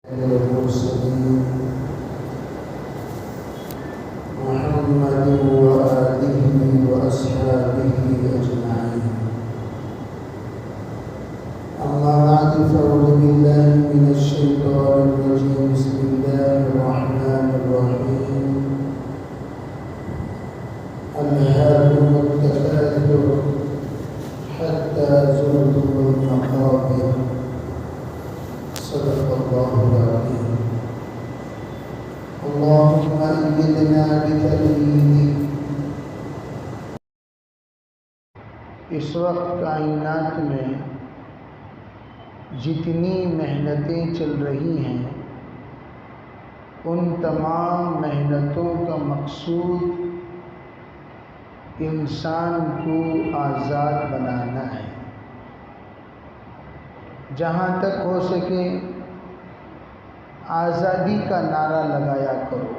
المرسلين محمد وآله وأصحابه أجمعين. أما بعد فأعوذ بالله من الشيطان الرجيم. بسم الله الرحمن الرحيم. ألهاكم التكاثر حتى زرتم المقابر. صدق الله العظيم. اللهم أيدنا بتأييدك. اس وقت کائنات میں جتنی محنتیں چل رہی ہیں ان تمام محنتوں کا مقصود انسان کو آزاد بنانا ہے. جہاں تک ہو سکے آزادی کا نعرہ لگایا کرو.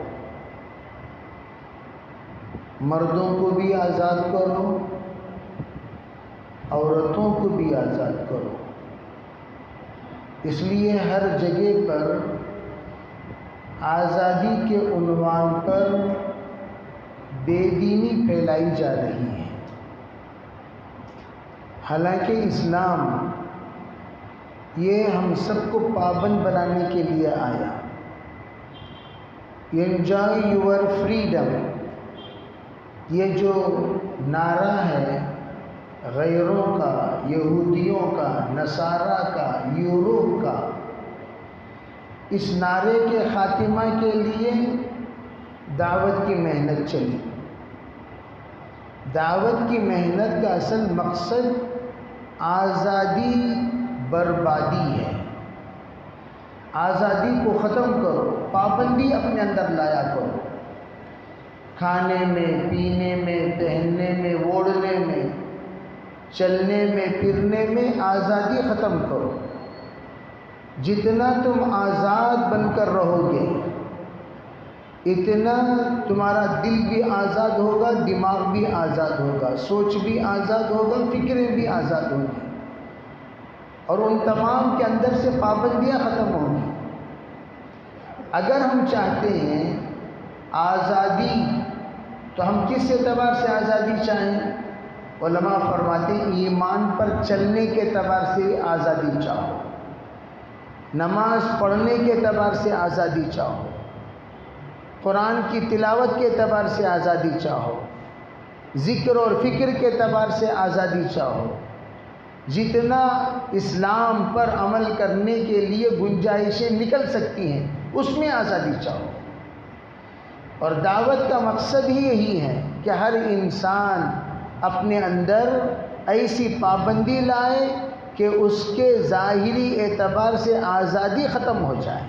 مردوں کو بھی آزاد کرو، عورتوں کو بھی آزاد کرو. اس لیے ہر جگہ پر آزادی کے عنوان پر بے دینی پھیلائی جا رہی ہے. حالانکہ اسلام یہ ہم سب کو پابند بنانے کے لیے آیا. انجوائے یور فریڈم، یہ جو نعرہ ہے غیروں کا، یہودیوں کا، نصارہ کا، یورپ کا، اس نعرے کے خاتمہ کے لیے دعوت کی محنت چلی. دعوت کی محنت کا اصل مقصد آزادی بربادی ہے. آزادی کو ختم کرو، پابندی اپنے اندر لایا کرو. کھانے میں، پینے میں، پہننے میں، اوڑھنے میں، چلنے میں، پھرنے میں آزادی ختم کرو. جتنا تم آزاد بن کر رہو گے اتنا تمہارا دل بھی آزاد ہوگا، دماغ بھی آزاد ہوگا، سوچ بھی آزاد ہوگا، فکریں بھی آزاد ہوں گی، اور ان تمام کے اندر سے پابندیاں ختم ہوں گی. اگر ہم چاہتے ہیں آزادی تو ہم کس اعتبار سے آزادی چاہیں؟ علماء فرماتے ہیں ایمان پر چلنے کے اعتبار سے آزادی چاہو، نماز پڑھنے کے اعتبار سے آزادی چاہو، قرآن کی تلاوت کے اعتبار سے آزادی چاہو، ذکر اور فکر کے اعتبار سے آزادی چاہو. جتنا اسلام پر عمل کرنے کے لیے گنجائشیں نکل سکتی ہیں اس میں آزادی چاہو. اور دعوت کا مقصد ہی یہی ہے کہ ہر انسان اپنے اندر ایسی پابندی لائے کہ اس کے ظاہری اعتبار سے آزادی ختم ہو جائے.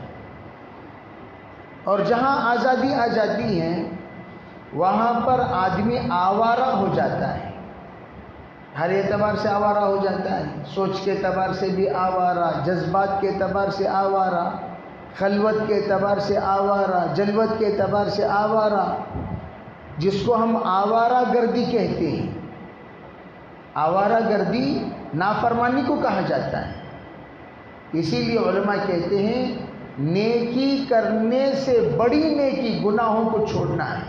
اور جہاں آزادی آ جاتی ہے وہاں پر آدمی آوارہ ہو جاتا ہے. ہر اعتبار سے آوارہ ہو جاتا ہے. سوچ کے اعتبار سے بھی آوارہ، جذبات کے اعتبار سے آوارہ، خلوت کے اعتبار سے آوارہ، جلوت کے اعتبار سے آوارہ، جس کو ہم آوارہ گردی کہتے ہیں. آوارہ گردی نافرمانی کو کہا جاتا ہے. اسی لیے علماء کہتے ہیں نیکی کرنے سے بڑی نیکی گناہوں کو چھوڑنا ہے.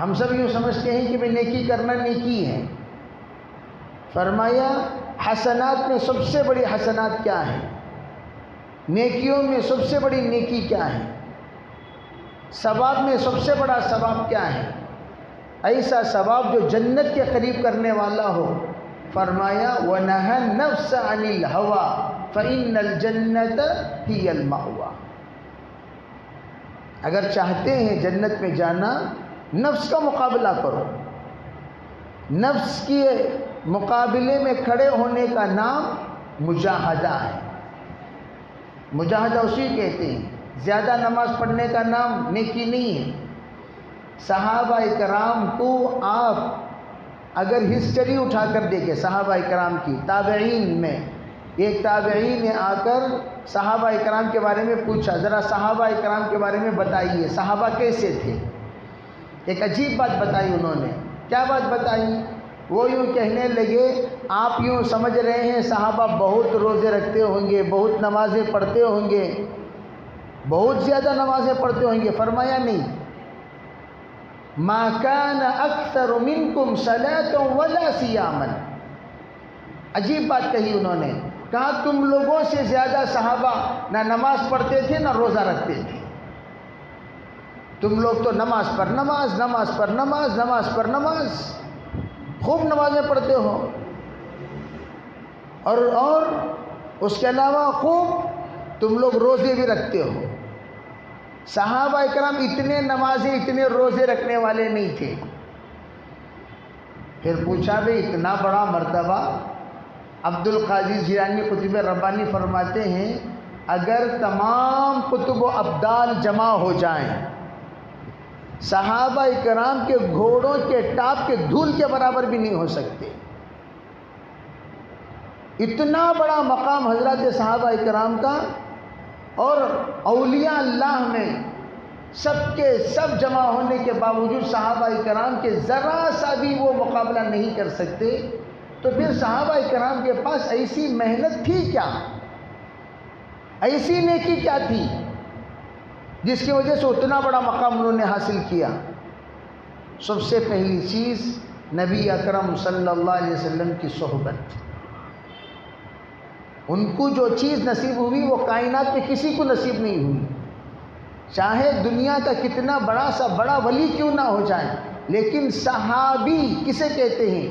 ہم سب یوں سمجھتے ہیں کہ میں نیکی کرنا نیکی ہے. فرمایا حسنات میں سب سے بڑی حسنات کیا ہیں؟ نیکیوں میں سب سے بڑی نیکی کیا ہے؟ ثواب میں سب سے بڑا ثواب کیا ہے؟ ایسا ثواب جو جنت کے قریب کرنے والا ہو. فرمایا وَنَهَى النَّفْسَ عَنِ الْهَوَىٰ فَإِنَّ الْجَنَّةَ هِيَ الْمَأْوَىٰ. اگر چاہتے ہیں جنت میں جانا، نفس کا مقابلہ کرو. نفس کے مقابلے میں کھڑے ہونے کا نام مجاہدہ ہے. مجاہدہ اسی کہتے ہیں. زیادہ نماز پڑھنے کا نام نیکی نہیں ہے. صحابہ کرام کو آپ اگر ہسٹری اٹھا کر دیکھیں صحابہ کرام کی، تابعین میں ایک تابعین نے آ کر صحابہ کرام کے بارے میں پوچھا ذرا صحابہ کرام کے بارے میں بتائیے صحابہ کیسے تھے. ایک عجیب بات بتائی انہوں نے. کیا بات بتائی؟ وہ یوں کہنے لگے آپ یوں سمجھ رہے ہیں صحابہ بہت روزے رکھتے ہوں گے، بہت نمازیں پڑھتے ہوں گے، بہت زیادہ نمازیں پڑھتے ہوں گے؟ فرمایا نہیں، ما کان اکثر منکم صلاۃ ولا صیاما۔ عجیب بات کہی انہوں نے، کہا تم لوگوں سے زیادہ صحابہ نہ نماز پڑھتے تھے نہ روزہ رکھتے تھے، تم لوگ تو نماز پر نماز، نماز پر نماز، نماز پر نماز، خوب نمازیں پڑھتے ہو، اور اس کے علاوہ خوب تم لوگ روزے بھی رکھتے ہو۔ صحابہ اکرام اتنے نمازیں اتنے روزے رکھنے والے نہیں تھے۔ پھر پوچھا بھئی اتنا بڑا مرتبہ؟ عبد القادر جیلانی قطب ربانی فرماتے ہیں اگر تمام قطب و ابدال جمع ہو جائیں صحابہ اکرام کے گھوڑوں کے ٹاپ کے دھول کے برابر بھی نہیں ہو سکتے۔ اتنا بڑا مقام حضرات صحابہ اکرام کا، اور اولیاء اللہ میں سب کے سب جمع ہونے کے باوجود صحابہ اکرام کے ذرا سا بھی وہ مقابلہ نہیں کر سکتے، تو پھر صحابہ اکرام کے پاس ایسی محنت تھی کیا، ایسی نیکی کیا تھی جس کی وجہ سے اتنا بڑا مقام انہوں نے حاصل کیا؟ سب سے پہلی چیز نبی اکرم صلی اللہ علیہ وسلم کی صحبت۔ ان کو جو چیز نصیب ہوئی وہ کائنات میں کسی کو نصیب نہیں ہوئی، چاہے دنیا کا کتنا بڑا سا بڑا ولی کیوں نہ ہو جائے، لیکن صحابی کسے کہتے ہیں؟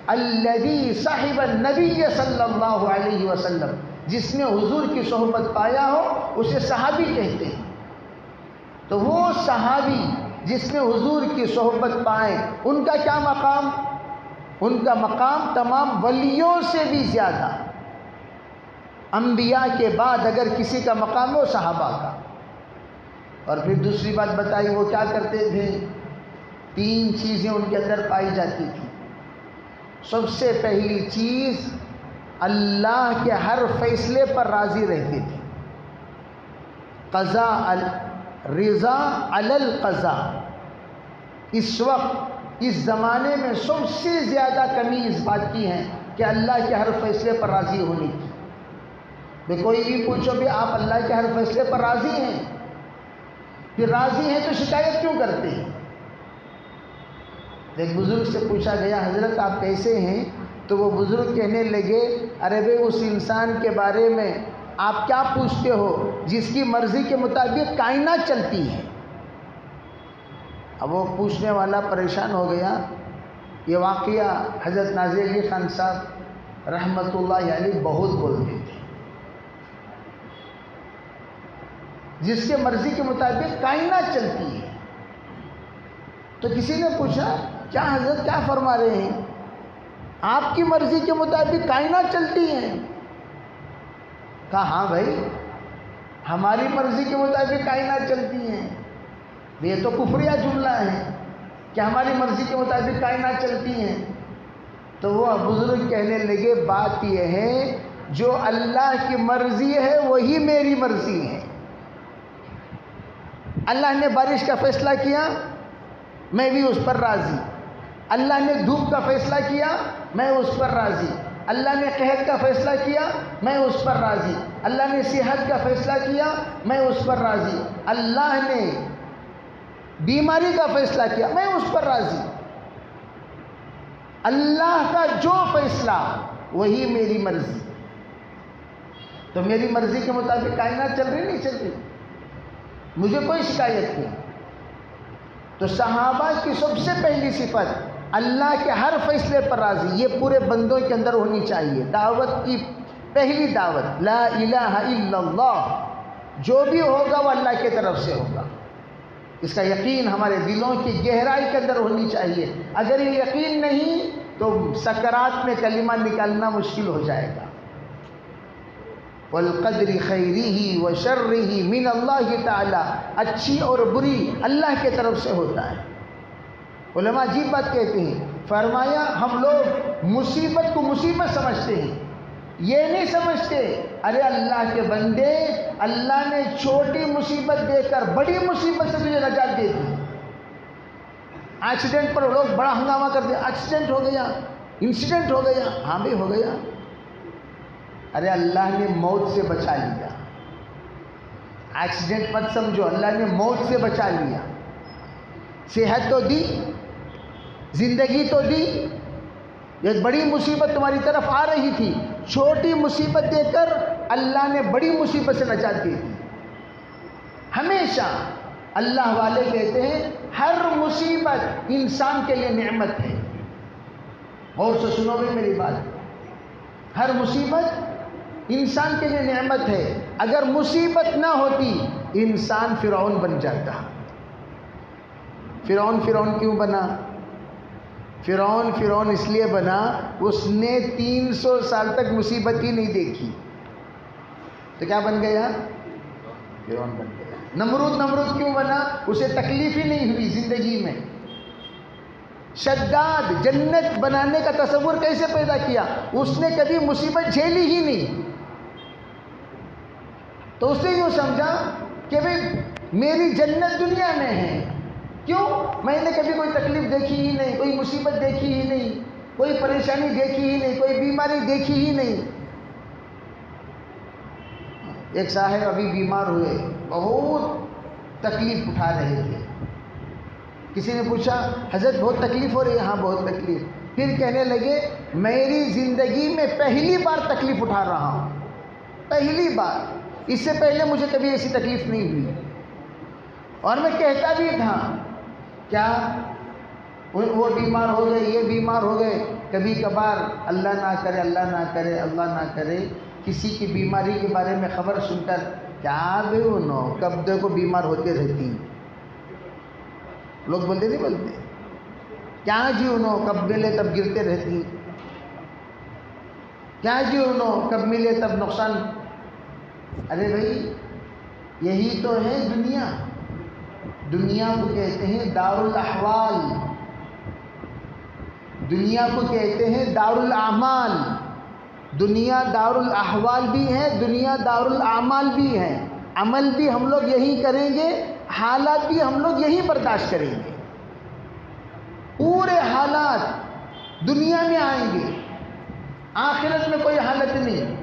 الذی صاحب النبی صلی اللہ علیہ وسلم، جس نے حضور کی صحبت پایا ہو اسے صحابی کہتے ہیں۔ تو وہ صحابی جس نے حضور کی صحبت پائے ان کا کیا مقام؟ ان کا مقام تمام ولیوں سے بھی زیادہ، انبیاء کے بعد اگر کسی کا مقام ہو صحابہ کا۔ اور پھر دوسری بات بتائی وہ کیا کرتے تھے؟ 3 چیزیں ان کے اندر پائی جاتی تھی۔ سب سے پہلی چیز اللہ کے ہر فیصلے پر راضی رہتے تھے، قضاء رضا علی القضاء۔ اس وقت اس زمانے میں سب سے زیادہ کمی اس بات کی ہے کہ اللہ کے ہر فیصلے پر راضی ہونے کی۔ میں کوئی بھی پوچھو بھی آپ اللہ کے ہر فیصلے پر راضی ہیں؟ پھر راضی ہیں تو شکایت کیوں کرتے ہیں؟ ایک بزرگ سے پوچھا گیا حضرت آپ کیسے ہیں؟ تو وہ بزرگ کہنے لگے ارے بھائی اس انسان کے بارے میں آپ کیا پوچھتے ہو جس کی مرضی کے مطابق کائنات چلتی ہے۔ اب وہ پوچھنے والا پریشان ہو گیا۔ یہ واقعہ حضرت ناظر علی خان صاحب رحمۃ اللہ علیہ بہت بولتے تھے، جس کے مرضی کے مطابق کائنات چلتی ہے۔ تو کسی نے پوچھا کیا حضرت کیا فرما رہے ہیں؟ آپ کی مرضی کے مطابق کائنات چلتی ہیں؟ کہا ہاں بھائی ہماری مرضی کے مطابق کائنات چلتی ہیں۔ یہ تو کفریہ جملہ ہے کہ ہماری مرضی کے مطابق کائنات چلتی ہیں۔ تو وہ بزرگ کہنے لگے بات یہ ہے جو اللہ کی مرضی ہے وہی میری مرضی ہے۔ اللہ نے بارش کا فیصلہ کیا میں بھی اس پر راضی، اللہ نے دھوپ کا فیصلہ کیا میں اس پر راضی، اللہ نے قحط کا فیصلہ کیا میں اس پر راضی، اللہ نے صحت کا فیصلہ کیا میں اس پر راضی، اللہ نے بیماری کا فیصلہ کیا میں اس پر راضی۔ اللہ کا جو فیصلہ وہی میری مرضی۔ تو میری مرضی کے مطابق کائنات چل رہی نہیں چل رہی، مجھے کوئی شکایت نہیں۔ تو صحابہ کی سب سے پہلی صفت اللہ کے ہر فیصلے پر راضی، یہ پورے بندوں کے اندر ہونی چاہیے۔ دعوت کی پہلی دعوت لا الہ الا اللہ، جو بھی ہوگا وہ اللہ کی طرف سے ہوگا، اس کا یقین ہمارے دلوں کی گہرائی کے اندر ہونی چاہیے۔ اگر یہ یقین نہیں تو سکرات میں کلمہ نکالنا مشکل ہو جائے گا۔ والقدر خیرہ وشرہ من اللہ تعالی، اچھی اور بری اللہ کی طرف سے ہوتا ہے۔ علماء عجیب بات کہتے ہیں، فرمایا ہم لوگ مصیبت کو مصیبت سمجھتے ہیں، یہ نہیں سمجھتے ارے اللہ کے بندے اللہ نے چھوٹی مصیبت دے کر بڑی مصیبت سے تجھے نجات دے دی۔ ایکسیڈنٹ پر لوگ بڑا ہنگامہ کرتے ہیں، ایکسیڈنٹ ہو گیا، انسیڈنٹ ہو گیا، ہاں بھی ہو گیا، ارے اللہ نے موت سے بچا لیا، ایکسیڈنٹ مت سمجھو، اللہ نے موت سے بچا لیا، صحت تو دی، زندگی تو دی، ایک بڑی مصیبت تمہاری طرف آ رہی تھی، چھوٹی مصیبت دے کر اللہ نے بڑی مصیبت سے نجات دی تھی۔ ہمیشہ اللہ والے کہتے ہیں ہر مصیبت انسان کے لیے نعمت ہے، غور سے سنو گے میری بات، ہر مصیبت انسان کے لیے نعمت ہے، اگر مصیبت نہ ہوتی انسان فرعون بن جاتا۔ فرعون کیوں بنا؟ فرعون اس لیے بنا، اس نے 300 سال تک مصیبت ہی نہیں دیکھی، تو کیا بن گیا؟ فرعون بن گیا۔ نمرود کیوں بنا؟ اسے تکلیف ہی نہیں ہوئی زندگی میں۔ شداد جنت بنانے کا تصور کیسے پیدا کیا؟ اس نے کبھی مصیبت جھیلی ہی نہیں، تو اس نے یوں سمجھا کہ بھئی میری جنت دنیا میں ہے، کیوں؟ میں نے کبھی کوئی تکلیف دیکھی ہی نہیں، کوئی مصیبت دیکھی ہی نہیں، کوئی پریشانی دیکھی ہی نہیں، کوئی بیماری دیکھی ہی نہیں۔ ایک صاحب ابھی بیمار ہوئے، بہت تکلیف اٹھا رہے تھے، کسی نے پوچھا حضرت بہت تکلیف ہو رہی ہے؟ ہاں بہت تکلیف۔ پھر کہنے لگے میری زندگی میں پہلی بار تکلیف اٹھا رہا ہوں، پہلی بار، اس سے پہلے مجھے کبھی ایسی تکلیف نہیں ہوئی، اور میں کہتا بھی تھا کیا وہ بیمار ہو گئے، یہ بیمار ہو گئے، کبھی کبھار اللہ نہ کرے، اللہ نہ کرے، اللہ نہ کرے کسی کی بیماری کے بارے میں خبر سن کر کیا بے انو کب دیکھو بیمار ہوتے رہتی، لوگ بولتے نہیں بولتے کیا جی انو کب ملے تب گرتے رہتی، کیا جی انو کب ملے تب نقصان۔ ارے بھائی یہی تو ہے دنیا، دنیا کو کہتے ہیں دار الاحوال، دنیا کو کہتے ہیں دار الاعمال، دنیا دار الاحوال بھی ہے، دنیا دار الاعمال بھی ہے، عمل بھی ہم لوگ یہی کریں گے، حالات بھی ہم لوگ یہی برداشت کریں گے، پورے حالات دنیا میں آئیں گے، آخرت میں کوئی حالت نہیں۔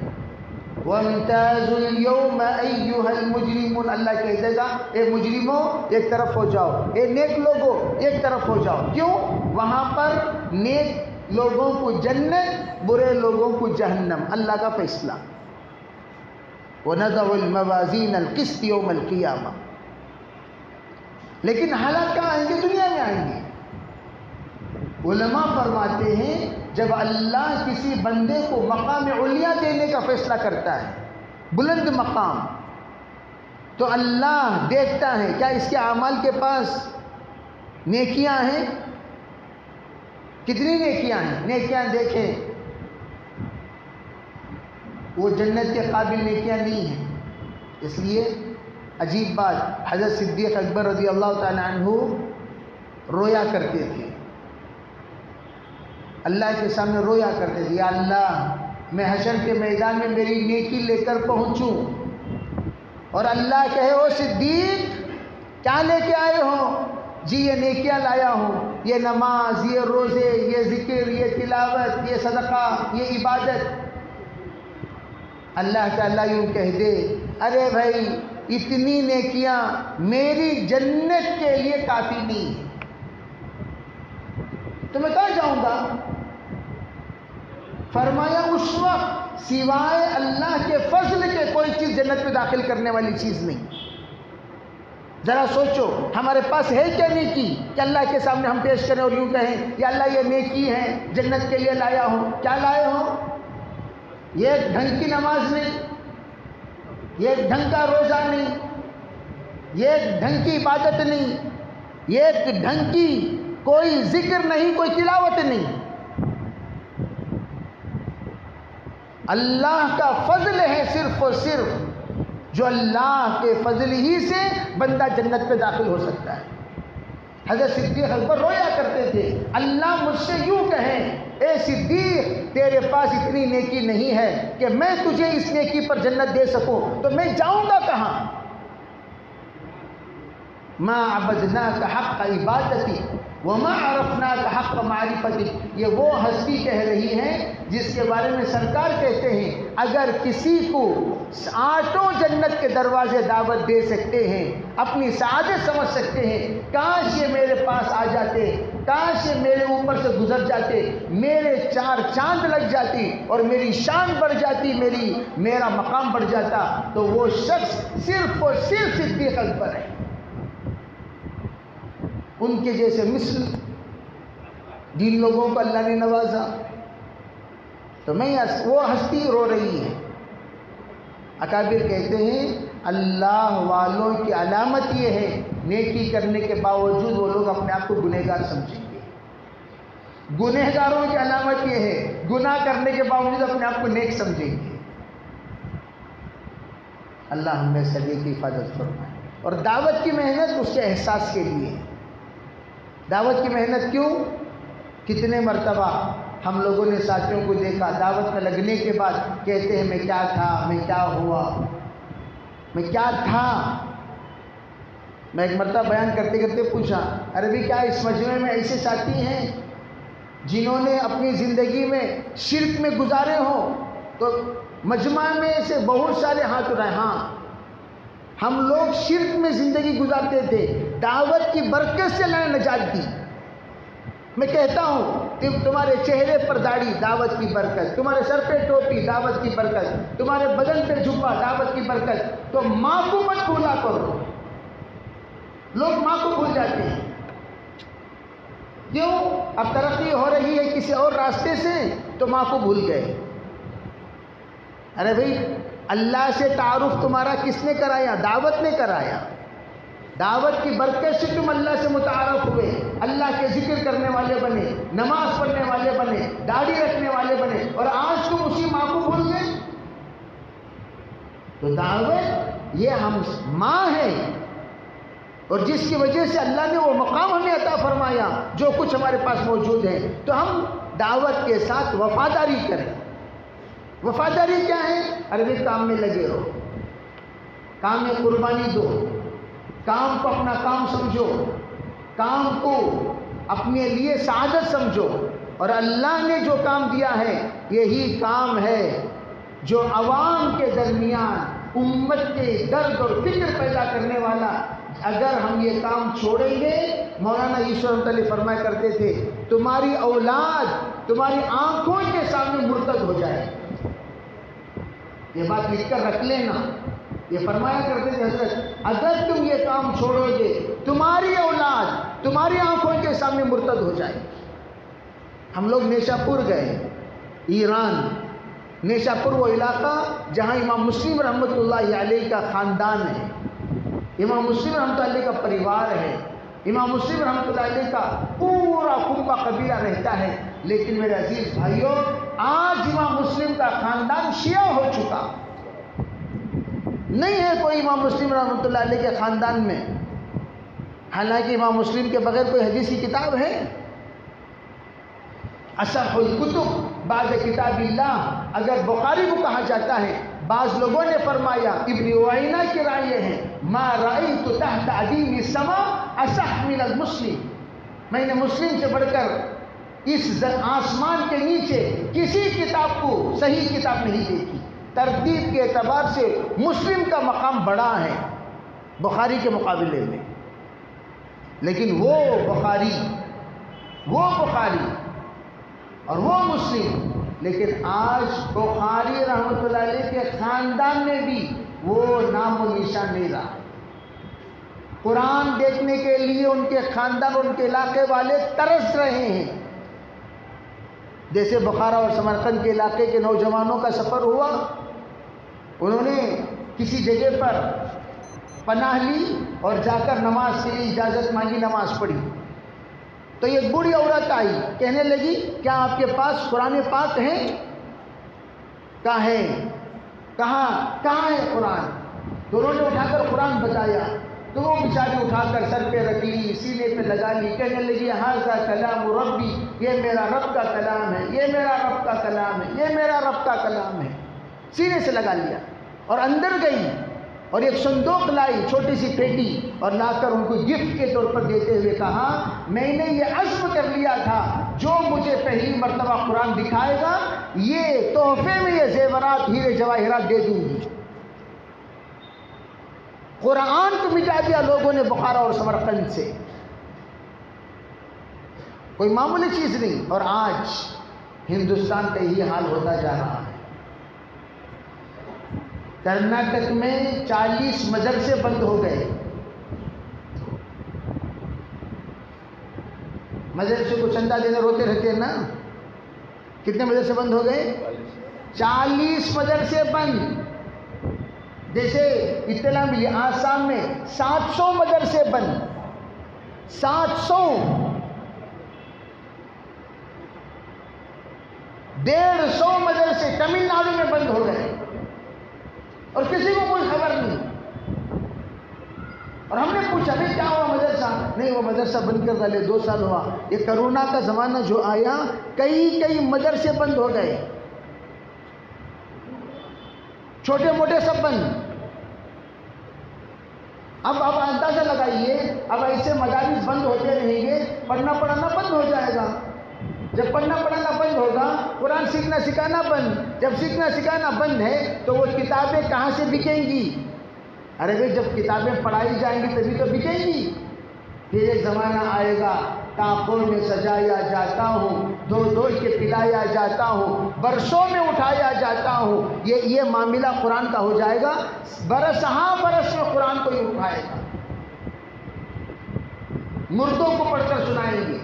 وَامْتَازُوا الْيَوْمَ أَيُّهَا الْمُجْرِمُونَ، اللہ کہہ دے گا اے مجرموں ایک طرف ہو جاؤ، اے نیک لوگوں ایک طرف ہو جاؤ۔ کیوں؟ وہاں پر نیک لوگوں کو جنت، برے لوگوں کو جہنم، اللہ کا فیصلہ۔ وَنَضَعُ الْمَوَازِينَ الْقِسْطَ يَوْمَ الْقِيَامَةِ، لیکن حالات کہاں آئیں گے؟ دنیا میں آئیں گے۔ علماء فرماتے ہیں جب اللہ کسی بندے کو مقام علیہ دینے کا فیصلہ کرتا ہے، بلند مقام، تو اللہ دیکھتا ہے کیا اس کے اعمال کے پاس نیکیاں ہیں، کتنی نیکیاں ہیں، نیکیاں دیکھیں، وہ جنت کے قابل نیکیاں نہیں ہیں۔ اس لیے عجیب بات، حضرت صدیق اکبر رضی اللہ تعالی عنہ رویا کرتے تھے، اللہ کے سامنے رویا کرتے تھے، یا اللہ میں حشر کے میدان میں میری نیکی لے کر پہنچوں، اور اللہ کہے او صدیق کیا لے کے آئے ہو؟ جی یہ نیکیاں لایا ہوں، یہ نماز، یہ روزے، یہ ذکر، یہ تلاوت، یہ صدقہ، یہ عبادت۔ اللہ تعالیٰ یوں کہہ دے ارے بھائی اتنی نیکیاں میری جنت کے لیے کافی نہیں ہے، تو میں کہاں جاؤں گا؟ فرمایا اس وقت سوائے اللہ کے فضل کے کوئی چیز جنت میں داخل کرنے والی چیز نہیں۔ ذرا سوچو ہمارے پاس ہے کیا نیکی کہ اللہ کے سامنے ہم پیش کریں اور یوں کہیں یا اللہ یہ نیکی ہے جنت کے لیے لایا ہوں؟ کیا لائے ہوں؟ یہ ایک ڈھنگ کی نماز نہیں، یہ ایک ڈھنگ کا روزہ نہیں، یہ ایک ڈھنگ کی عبادت نہیں، یہ ایک ڈھنگ کی کوئی ذکر نہیں، کوئی تلاوت نہیں۔ اللہ کا فضل ہے صرف اور صرف، جو اللہ کے فضل ہی سے بندہ جنت میں داخل ہو سکتا ہے۔ حضرت صدیق اکبر رویا کرتے تھے اللہ مجھ سے یوں کہیں اے صدیق تیرے پاس اتنی نیکی نہیں ہے کہ میں تجھے اس نیکی پر جنت دے سکوں، تو میں جاؤں گا کہاں؟ ما عبدناک حق عبادتی وما عرفناک حق معرفتی. یہ وہ ہستی کہہ رہی ہے جس کے بارے میں سرکار کہتے ہیں اگر کسی کو 8 جنت کے دروازے دعوت دے سکتے ہیں، اپنی سعادت سمجھ سکتے ہیں، کاش یہ میرے پاس آ جاتے، کاش یہ میرے اوپر سے گزر جاتے، میرے 4 چاند لگ جاتی اور میری شان بڑھ جاتی، میرا مقام بڑھ جاتا، تو وہ شخص صرف اور صرف صدیق اکبر ہے. ان کے جیسے مثل جن لوگوں کو اللہ نے نوازا. تو وہ ہستی رو رہی ہے. اکابر کہتے ہیں اللہ والوں کی علامت یہ ہے نیکی کرنے کے باوجود وہ لوگ اپنے آپ کو گنہگار سمجھیں گے. گنہگاروں کی علامت یہ ہے گناہ کرنے کے باوجود اپنے آپ کو نیک سمجھیں گے. اللہ ہمیں سبھی کی حفاظت فرمائے. اور دعوت کی محنت اس کے احساس کے لیے. دعوت کی محنت کیوں؟ کتنے مرتبہ ہم لوگوں نے ساتھیوں کو دیکھا دعوت میں لگنے کے بعد کہتے ہیں میں کیا تھا، میں کیا ہوا، میں کیا تھا. میں ایک مرتبہ بیان کرتے کرتے پوچھا ارے بھی کیا اس مجمع میں ایسے ساتھی ہیں جنہوں نے اپنی زندگی میں شرک میں گزارے ہوں؟ تو مجمع میں سے بہت سارے ہاتھ اٹھائے. ہاں ہم لوگ شرک میں زندگی گزارتے تھے، دعوت کی برکت سے اللہ نے نجات دی. میں کہتا ہوں کہ تمہارے چہرے پر داڑھی دعوت کی برکت، تمہارے سر پہ ٹوپی دعوت کی برکت، تمہارے بدن پہ جھبا دعوت کی برکت. تو ماں کو مت بھولا کرو. لوگ ماں کو بھول جاتے ہیں. کیوں؟ اب ترقی ہو رہی ہے کسی اور راستے سے تو ماں کو بھول گئے. ارے بھائی اللہ سے تعارف تمہارا کس نے کرایا؟ دعوت نے کرایا. دعوت کی برکت سے تم اللہ سے متعارف ہوئے، اللہ کے ذکر کرنے والے بنے، نماز پڑھنے والے بنے، داڑھی رکھنے والے بنے، اور آج تم اسی ماں کو بھول گئے. تو دعوت یہ ہم ماں ہے، اور جس کی وجہ سے اللہ نے وہ مقام ہمیں عطا فرمایا جو کچھ ہمارے پاس موجود ہے. تو ہم دعوت کے ساتھ وفاداری کریں. وفاداری کیا ہے؟ عربی کام میں لگے رہو، کام میں قربانی دو، کام کو اپنا کام سمجھو، کام کو اپنے لیے سعادت سمجھو. اور اللہ نے جو کام دیا ہے یہی کام ہے جو عوام کے درمیان امت کے درد اور فکر پیدا کرنے والا. اگر ہم یہ کام چھوڑیں گے، مولانا یوسف رحمۃ اللہ فرمایا کرتے تھے تمہاری اولاد تمہاری آنکھوں کے سامنے مرتد ہو جائے. یہ بات لکھ کر رکھ لینا. یہ فرمایا کرتے تھے حضرت اگر تم یہ کام چھوڑو گے تمہاری اولاد تمہاری آنکھوں کے سامنے مرتد ہو جائے. ہم لوگ نیشا پور گئے، ایران. نیشا پور وہ علاقہ جہاں امام مسلم رحمۃ اللہ علیہ کا خاندان ہے، امام مسلم رحمۃ اللہ علیہ کا پریوار ہے، امام مسلم رحمۃ اللہ علیہ کا پورا کنبہ قبیلہ رہتا ہے. لیکن میرے عزیز بھائیوں آج امام مسلم کا خاندان شیعہ ہو چکا. نہیں ہے کوئی امام مسلم رحمۃ اللہ علیہ کے خاندان میں. حالانکہ امام مسلم کے بغیر کوئی حدیث کی کتاب ہے؟ اصح الکتب بعد کتاب اللہ اگر بخاری کو کہا جاتا ہے. بعض لوگوں نے فرمایا، ابن عوینہ کی رائے یہ ہے ما رأیت تحت عدیم السما اصح من المسلم. میں نے مسلم سے بڑھ کر اس آسمان کے نیچے کسی کتاب کو صحیح کتاب نہیں دیکھی. ترتیب کے اعتبار سے مسلم کا مقام بڑا ہے بخاری کے مقابلے میں. لیکن وہ بخاری اور وہ مسلم، لیکن آج بخاری رحمۃ اللہ علیہ کے خاندان میں بھی وہ نام و نشان نہیں رہا. قرآن دیکھنے کے لیے ان کے خاندان اور ان کے علاقے والے ترس رہے ہیں. جیسے بخارا اور سمرقند کے علاقے کے نوجوانوں کا سفر ہوا، انہوں نے کسی جگہ پر پناہ لی اور جا کر نماز کے لیے اجازت مانگی، نماز پڑھی. تو ایک بوڑھی عورت آئی، کہنے لگی کیا آپ کے پاس قرآن پاک ہے؟ کہاں ہے؟ کہاں ہے قرآن؟ تو انہوں نے اٹھا کر قرآن بتایا. تو وہ بیچاری اٹھا کر سر پہ رکھ لی، سینے پہ لگا لی، کہنے لگی ھذا کلام ربی، یہ میرا رب کا کلام ہے، یہ میرا رب کا کلام ہے، یہ میرا رب کا کلام ہے. سینے سے لگا لیا اور اندر گئی اور ایک صندوق لائی، چھوٹی سی پیٹی، اور لا کر ان کو گفٹ کے طور پر دیتے ہوئے کہا میں نے یہ عزم کر لیا تھا جو مجھے پہلی مرتبہ قرآن دکھائے گا یہ تحفے میں یہ زیورات ہیرے جواہرات دے دوں گی۔ قرآن کو مٹا دیا لوگوں نے بخارا اور سمرقند سے، کوئی معمولی چیز نہیں۔ اور آج ہندوستان کا یہی حال ہوتا جا رہا ہے۔ کرناٹک میں 40 مدرسے بند ہو گئے۔ مدرسے کو چندہ دینے روتے رہتے ہیں نا، کتنے مدرسے بند ہو گئے؟ 40 مدرسے بند۔ جیسے اطلاع ملی آسام میں 700 مدرسے بند، 700، 150 مدرسے تمل ناڈو میں بند ہو گئے اور کسی کو کوئی خبر نہیں۔ اور ہم نے پوچھا بھائی کیا ہوا مدرسہ؟ نہیں وہ مدرسہ بند کر ڈالے، 2 سال ہوا۔ یہ کرونا کا زمانہ جو آیا کئی مدرسے بند ہو گئے، چھوٹے موٹے سب بند۔ اب اندازہ لگائیے، اب ایسے مدارس بند ہوتے رہیں گے، پڑھنا پڑھانا بند ہو جائے گا۔ جب پڑھنا پڑھانا بند ہوگا، قرآن سیکھنا سکھانا بند۔ جب سیکھنا سکھانا بند ہے تو وہ کتابیں کہاں سے بکیں گی؟ ارے بھائی جب کتابیں پڑھائی جائیں گی تبھی تو بکیں گی۔ پھر ایک زمانہ آئے گا تاپوں میں سجایا جاتا ہوں، دو کے پلایا جاتا ہوں، برسوں میں اٹھایا جاتا ہوں۔ یہ معاملہ قرآن کا ہو جائے گا، برس میں قرآن کو ہی اٹھائے گا، مردوں کو پڑھ کر سنائیں گے۔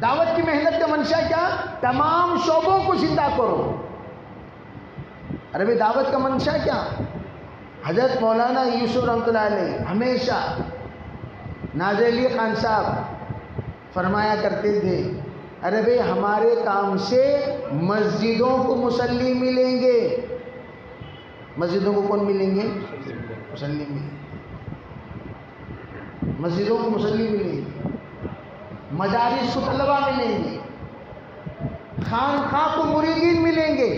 دعوت کی محنت کا منشا کیا؟ تمام شعبوں کو زندہ کرو۔ ارے بھائی دعوت کا منشا کیا؟ حضرت مولانا یوسف رحمۃ اللہ علیہ ہمیشہ ناظر علی خان صاحب فرمایا کرتے تھے ارے بھائی ہمارے کام سے مسجدوں کو مصلی ملیں گے۔ مسجدوں کو کون ملیں گے؟ مصلی ملیں گے، مسجدوں کو مصلی ملیں گے، مدارس کو طلبہ ملیں گے، خانقاہ کو مریدین ملیں گے،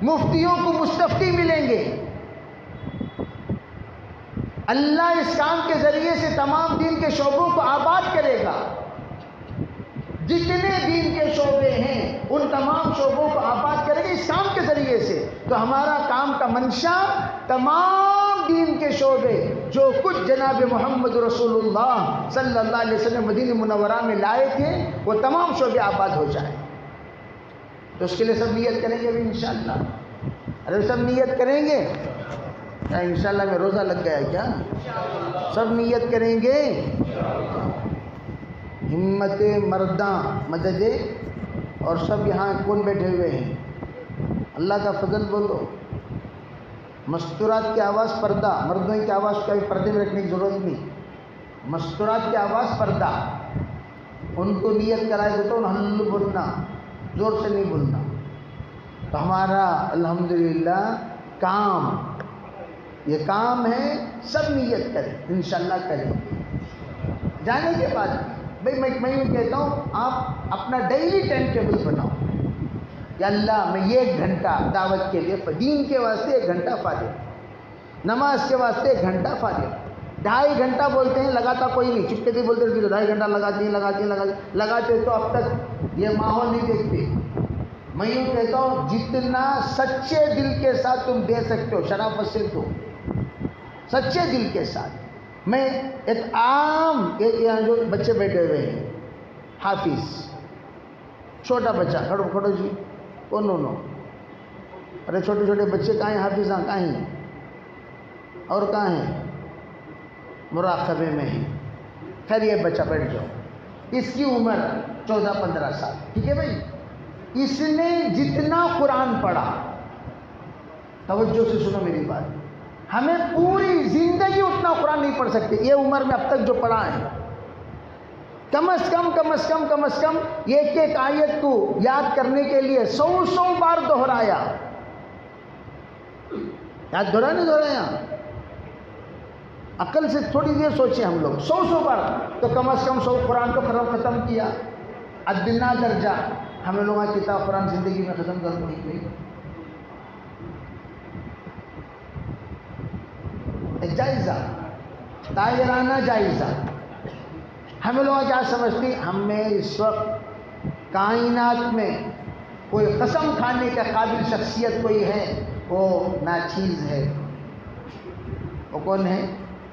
مفتیوں کو مستفتی ملیں گے۔ اللہ اس کام کے ذریعے سے تمام دین کے شعبوں کو آباد کرے گا۔ جتنے دین کے شعبے ہیں ان تمام شعبوں کو آباد کرے گا اس کام کے ذریعے سے۔ تو ہمارا کام کا منشا تمام دین کے شعبے جو کچھ جناب محمد رسول اللہ صلی اللہ علیہ وسلم مدینہ منورہ میں لائے تھے وہ تمام شعبے آباد ہو جائیں۔ تو اس کے لیے سب نیت کریں گے ابھی انشاءاللہ؟ ارے سب نیت کریں گے؟ کیا انشاءاللہ میں روزہ لگ گیا کیا؟ سب نیت کریں گے؟ ہمت مرداں مدد۔ اور سب یہاں کون بیٹھے ہوئے ہیں؟ اللہ کا فضل بولو۔ مستورات کی آواز پردہ، مردوں کی آواز کبھی پردے میں رکھنے کی ضرورت نہیں، مستورات کی آواز پردہ۔ ان کو نیت کرائے تو ہلو بولنا، زور سے نہیں بولنا۔ تو ہمارا الحمدللہ کام، یہ کام ہے، سب نیت کریں، انشاءاللہ کریں۔ جانے کے بعد بھائی میں یہ کہتا ہوں آپ اپنا ڈیلی ٹائم ٹیبل بناؤ کہ اللہ میں یہ 1 گھنٹہ دعوت کے لیے، دین کے واسطے 1 گھنٹہ فارغ، نماز کے واسطے 1 گھنٹہ فارغ۔ 2.5 گھنٹہ بولتے ہیں، لگاتا کوئی نہیں، چپکے سے بولتے ہیں 2.5 گھنٹہ لگاتے تو اب تک یہ ماحول نہیں دیکھتے۔ میں یوں کہتا ہوں جتنا سچے دل کے ساتھ تم دے سکتے ہو، شرافت سے دو، سچے دل کے ساتھ۔ میں ایک عام یہاں جو بچے بیٹھے ہوئے ہیں، حافظ، چھوٹا بچہ، کھڑو جی، نو، ارے چھوٹے چھوٹے بچے کہاں ہیں؟ حافظاں کہاں ہیں؟ اور کہاں ہیں؟ مراقبے میں ہیں۔ خیر یہ بچہ بیٹھ جاؤ، اس کی عمر 14-15 سال، ٹھیک ہے بھائی؟ اس نے جتنا قرآن پڑھا، توجہ سے سنو میری بات، ہمیں پوری زندگی اتنا قرآن نہیں پڑھ سکتے یہ عمر میں اب تک جو پڑھا ہے۔ کم از کم ایک آیت کو یاد کرنے کے لیے 100 بار دہرایا۔ یاد دہرایا؟ عقل سے تھوڑی دیر سوچیں ہم لوگ، 100 بار تو کم از کم 100 قرآن کو ختم کیا۔ ادنا درجہ ہمیں لوگوں کتاب قرآن زندگی میں ختم کر دیں گے۔ ایک جائزہ، طاہرانہ جائزہ۔ ہم لوگ کیا سمجھتے ہیں؟ ہم میں اس وقت کائنات میں کوئی قسم کھانے کے قابل شخصیت کوئی ہے، وہ ناچیز ہے۔ وہ کون ہے؟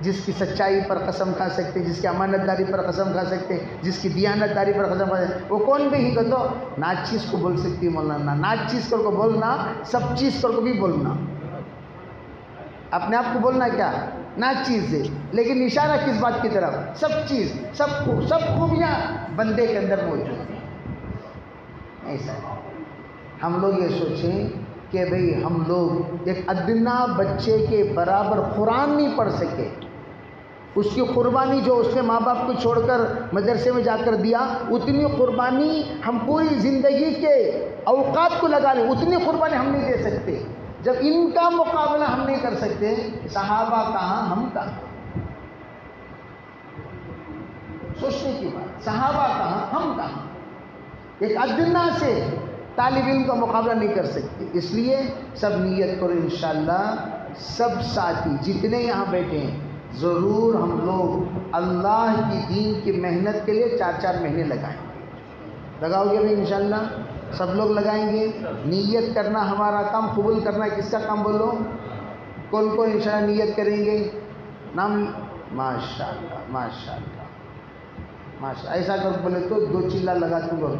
جس کی سچائی پر قسم کھا سکتے، جس کی امانت داری پر قسم کھا سکتے، جس کی دیانت داری پر قسم کھا سکتے، وہ کون بھی ہی تو ناچیز کو بول سکتی ہے مولانا۔ ناچیز کر کو بولنا، سب چیز کر کو بھی بولنا، اپنے آپ کو بولنا کیا ناچیز ہے، لیکن اشارہ کس بات کی طرف؟ سب چیز، سب خوبیاں بندے کے اندر موجود ہیں۔ ایسا ہم لوگ یہ سوچیں کہ بھئی ہم لوگ ایک ادنا بچے کے برابر قرآن نہیں پڑھ سکے، اس کی قربانی جو اس نے ماں باپ کو چھوڑ کر مدرسے میں جا کر دیا، اتنی قربانی ہم پوری زندگی کے اوقات کو لگا لیں، اتنی قربانی ہم نہیں دے سکتے۔ جب ان کا مقابلہ ہم نہیں کر سکتے، صحابہ کہاں ہم کہاں؟ سوچنے کی بات، صحابہ کہاں ہم کہاں؟ ایک ادنا سے طالب علم کا مقابلہ نہیں کر سکتے۔ اس لیے سب نیت کرو انشاءاللہ، سب ساتھی جتنے یہاں بیٹھے ہیں، ضرور ہم لوگ اللہ کی دین کی محنت کے لیے 4 مہینے لگائیں گے۔ لگاؤ گے بھائی انشاءاللہ؟ سب لوگ لگائیں گے۔ نیت کرنا ہمارا کام، قبول کرنا کس کا کام بولو؟ کون کون انشاءاللہ نیت کریں گے؟ نام؟ ماشاءاللہ ماشاءاللہ ماشاءاللہ۔ ایسا کر بولے تو 2 چلا لگا دوں گا،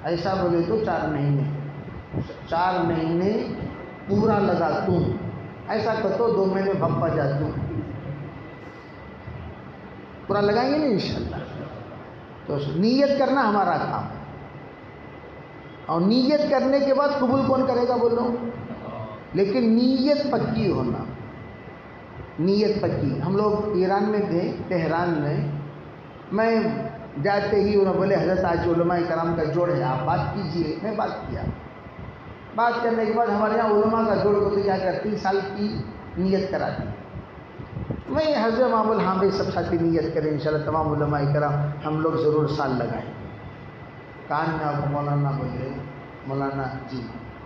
ایسا بولے تو 4 مہینے، 4 مہینے پورا لگا دوں، ایسا کر تو 2 مہینے بھپا جاتا ہوں، پورا لگائیں گے نا انشاءاللہ۔ تو نیت کرنا ہمارا کام، اور نیت کرنے کے بعد قبول کون کرے گا بولو؟ لیکن نیت پکی ہونا، نیت پکی۔ ہم لوگ ایران میں تھے، تہران میں جاتے ہی انہوں نے بولے حضرت آج علماء کرام کا جوڑ ہے، آپ بات کیجئے۔ میں بات کیا، بات کرنے کے بعد ہمارے یہاں علماء کا جوڑ کو تو کیا کرتی، 3 سال کی نیت کراتی۔ میں حضرت معمول ہاں بھائی سب ساتھی نیت کریں انشاءاللہ، تمام علماء کرام ہم لوگ ضرور سال لگائیں۔ کان میں آپ مولانا بولے، مولانا جی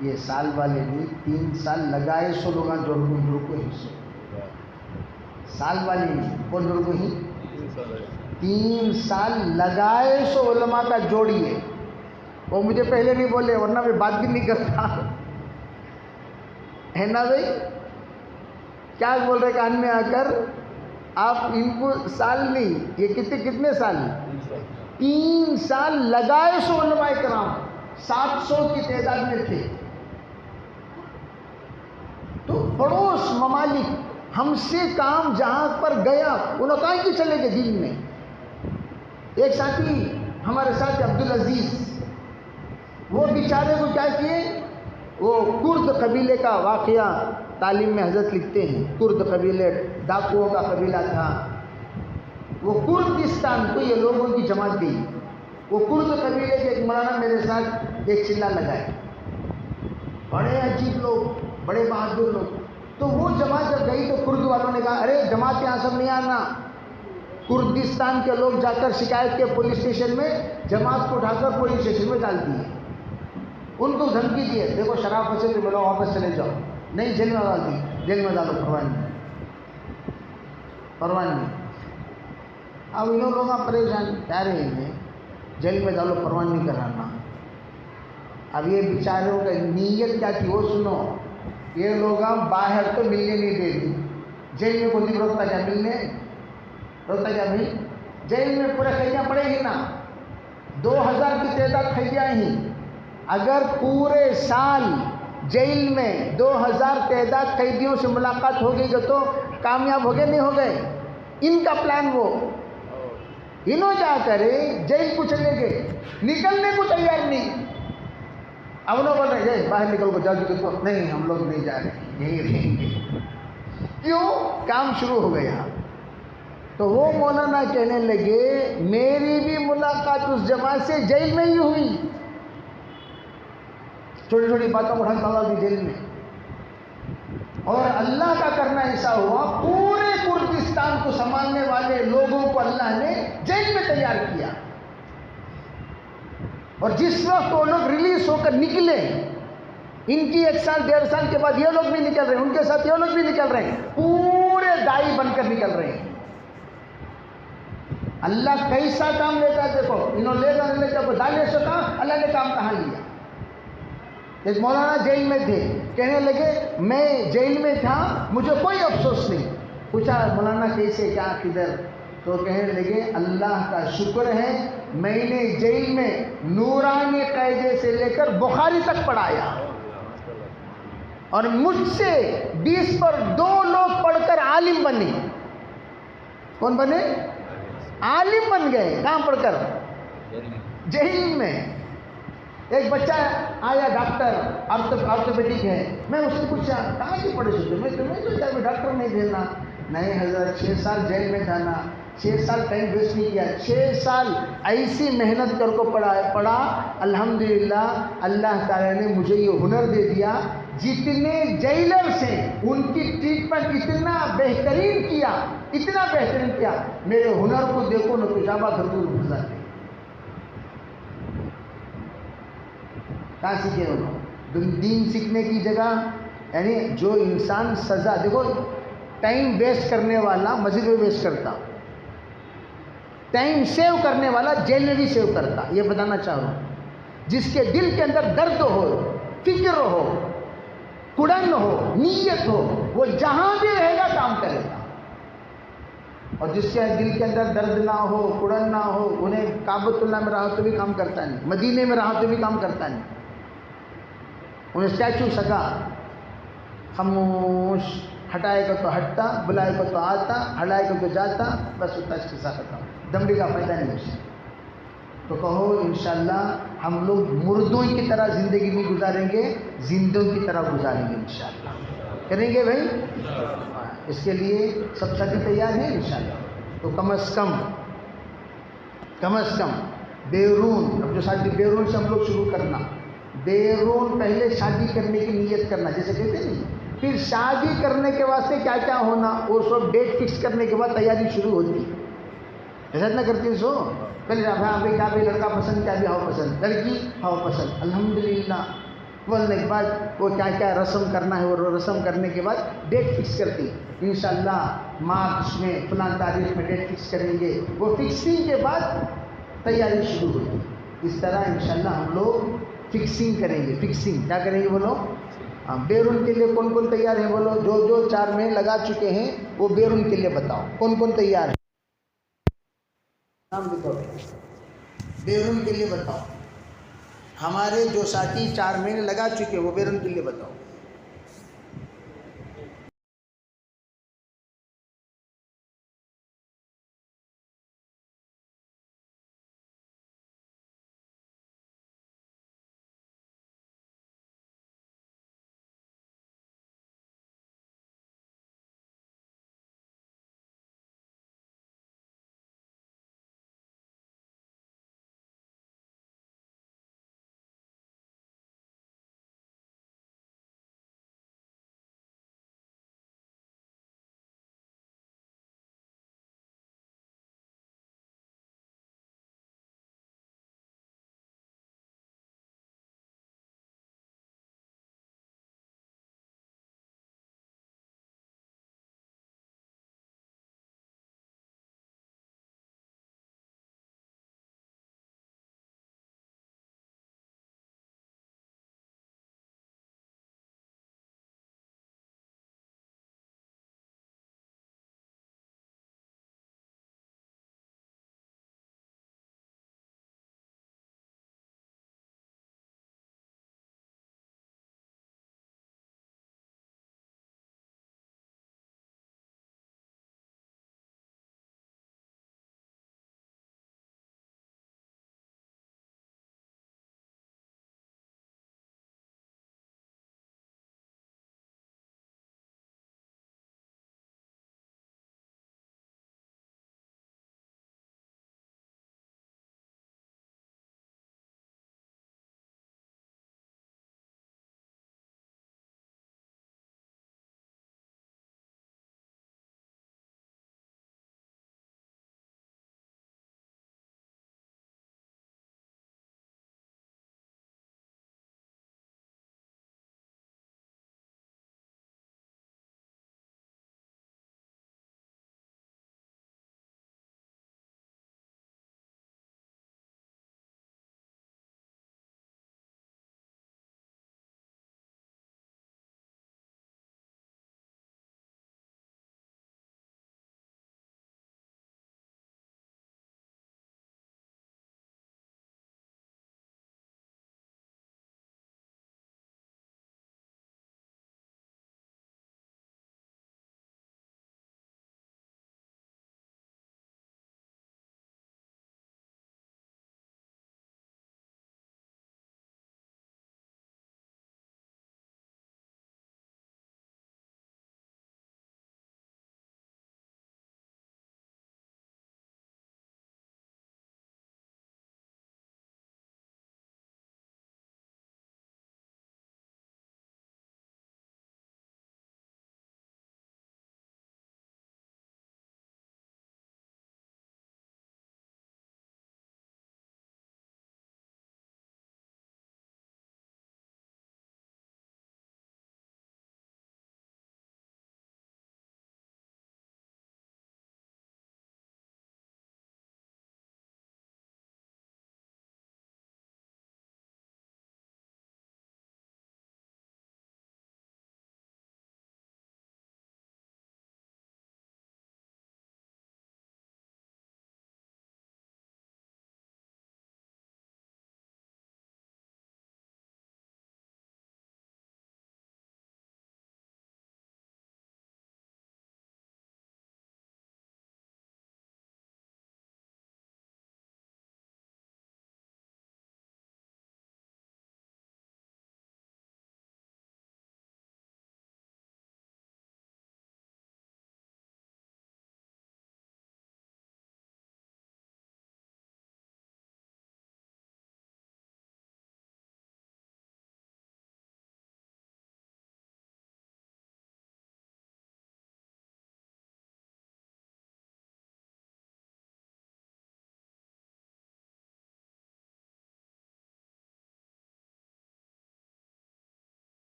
یہ سال والے بھی 3 سال لگائے، سو لوگ جوڑ کو ہی سال والے نہیں، کون جوڑ کو ہی 3 سال لگائے، سو علماء کا جوڑیے۔ وہ مجھے پہلے نہیں بولے، ورنہ میں بات بھی نہیں کرتا ہے نا بھائی؟ کیا بول رہے کان میں آ کر؟ آپ ان کو سال نہیں، یہ کتنے سال؟ 3 سال لگائے، سو علماء کرام 700 کی تعداد میں تھے۔ تو پڑوس ممالک ہم سے کام جہاں پر گیا، انہوں کہاں کی چلے گئے دین میں۔ ایک ساتھی ہمارے ساتھ عبدالعزیز، وہ بیچارے کو کیا کیے، وہ کرد قبیلے کا واقعہ تعلیم میں حضرت لکھتے ہیں۔ کرد قبیلے ڈاکوؤں کا قبیلہ تھا، وہ کردستان کو یہ لوگوں کی جماعت گئی، وہ کرد قبیلے کے ایک مولانا میرے ساتھ ایک چلا لگائے، بڑے عجیب لوگ، بڑے بہادر لوگ۔ تو وہ جماعت جب گئی تو کرد والوں نے کہا ارے جماعت یہاں سب نہیں آنا۔ کردستان کے لوگ جا کر شکایت کے پولیس اسٹیشن میں، جماعت کو اٹھا کر پولیس اسٹیشن میں ڈال دیے، ان کو دھمکی دیے، دیکھو شرافت سے تو بولو واپس چلے جاؤ، نہیں جیل میں ڈال دی، جیل میں ڈالو، پرواہ نہیں۔ اب انہوں لوگ پریشان کہہ رہے ہیں جیل میں ڈالو، پرواہ نہیں کرانا۔ اب یہ بیچاروں کا نیت کیا تھی وہ سنو، یہ لوگ باہر تو ملنے نہیں دے دی، جیل میں کوئی روکتا کیا ملنے، روکتا کیا بھائی؟ جیل میں پورے قیدیاں پڑے ہی نا، 2000 کی تعداد قیدیاں ہی۔ اگر پورے سال جیل میں 2000 تعداد قیدیوں سے ملاقات ہو گئی تو کامیاب ہو گئے نہیں ہو گئے؟ ان کا پلان وہ، انہوں جا کر جیل کو چلے گئے، نکلنے کو تیار نہیں۔ اب انہوں بول رہے ہیں باہر نکل کو جاؤ، تو نہیں ہم لوگ نہیں جا رہے، یہیں رہیں گے۔ کیوں؟ کام شروع ہو گیا۔ تو وہ مولانا کہنے لگے میری بھی ملاقات اس جماعت سے جیل میں ہی ہوئی، چھوٹی چھوٹی باتوں کو اٹھا ڈالا دی جیل میں، اور اللہ کا کرنا ایسا ہوا پورے کردستان کو سنبھالنے والے لوگوں کو اللہ نے جیل میں تیار کیا۔ اور جس وقت وہ لوگ ریلیز ہو کر نکلے، ان کی 1 سال 1.5 سال کے بعد یہ لوگ بھی نکل رہے ہیں، ان کے ساتھ یہ لوگ بھی نکل رہے ہیں، پورے دائی بن کر نکل رہے ہیں. اللہ کیسا کام لیتا ہے دیکھو, انہوں نے ڈالے سے کہا, اللہ نے کام کہاں لیا. ایک مولانا جیل میں تھے, کہنے لگے میں جیل میں تھا, مجھے کوئی افسوس نہیں. پوچھا مولانا کیسے, کیا, کدھر؟ تو کہنے لگے اللہ کا شکر ہے میں نے جیل میں نورانی قاعدے سے لے کر بخاری تک پڑھایا, اور مجھ سے 20 پر 2 لوگ پڑھ کر عالم بنے. کون بنے؟ عالم بن گئے. کہاں پڑھ کر؟ جیل میں. ایک بچہ آیا ڈاکٹر آرتھوپیڈک ہے, میں اس سے پوچھا کہاں کی پڑھے سکتے, میں تو ڈاکٹر نہیں دینا. نہیں حضرت 6 سال جیل میں تھا نا, 6 سال ٹائم ویسٹ نہیں کیا, 6 سال ایسی محنت کر کو پڑھا. الحمدللہ اللہ تعالیٰ نے مجھے یہ ہنر دے دیا. جتنے جیلرز ہیں ان کی ٹریٹمنٹ اتنا بہترین کیا, اتنا بہترین کیا. میرے ہنر کو دیکھو نہ تو جابا گھر کو گزارتے. کہاں سیکھے انہوں؟ دین سیکھنے کی جگہ. یعنی جو انسان سزا, دیکھو ٹائم ویسٹ کرنے والا مسجد میں ویسٹ کرتا, ٹائم سیو کرنے والا جیل میں بھی سیو کرتا. یہ بتانا چاہ رہا ہوں. جس کے دل کے اندر درد ہو, فکر ہو, کڑن ہو, نیت ہو, وہ جہاں بھی رہے گا کام کرے گا. اور جس کے دل کے اندر درد نہ ہو, کڑن نہ ہو, انہیں کعبۃ اللہ میں رہا تو بھی کام کرتا نہیں, مدینے میں رہا تو بھی کام کرتا نہیں. انہیں اسٹیچو سکا, خاموش, ہٹائے گا تو ہٹتا, بلائے گا تو آتا, ہٹائے گا تو جاتا, بس اتنا اس کے ساتھ ختم. دمڑی کا فائدہ نہیں اسے. تو کہو انشاءاللہ ہم لوگ مردوں کی طرح زندگی نہیں گزاریں گے, زندوں کی طرح گزاریں گے انشاءاللہ. کریں گے بھائی؟ اس کے لیے سب ساتھی تیار ہیں انشاءاللہ. تو کم از کم بیرون, اب جو ساتھی بیرون سے ہم لوگ شروع کرنا. بیرون پہلے شادی کرنے کی نیت کرنا, جیسے کہتے نہیں. پھر شادی کرنے کے واسطے کیا کیا ہونا, وہ سب ڈیٹ فکس کرنے کے بعد تیاری شروع ہوتی. ایسا نہ کرتے سو پہلے کیا بھائی لڑکا پسند, کیا بھی ہاؤ پسند, لڑکی ہاؤ پسند, الحمدللہ. بولنے کے بعد وہ کیا کیا رسم کرنا ہے, وہ رسم کرنے کے بعد ڈیٹ فکس کرتی. انشاءاللہ مارچ میں فلاں تاریخ میں ڈیٹ فکس کریں گے. وہ فکسنگ کے بعد تیاری شروع ہوتی. اس طرح انشاءاللہ ہم لوگ فکسنگ کریں گے. فکسنگ کیا کریں گے بولو؟ ہاں. بیرون کے لیے کون کون تیار ہیں بولو؟ جو 4 مہینے لگا چکے ہیں وہ بیرون کے لیے بتاؤ کون کون تیار ہے. نام لکھو. بیرون کے لیے بتاؤ. ہمارے جو ساتھی 4 مہینے لگا چکے وہ بیرون کے لیے بتاؤ.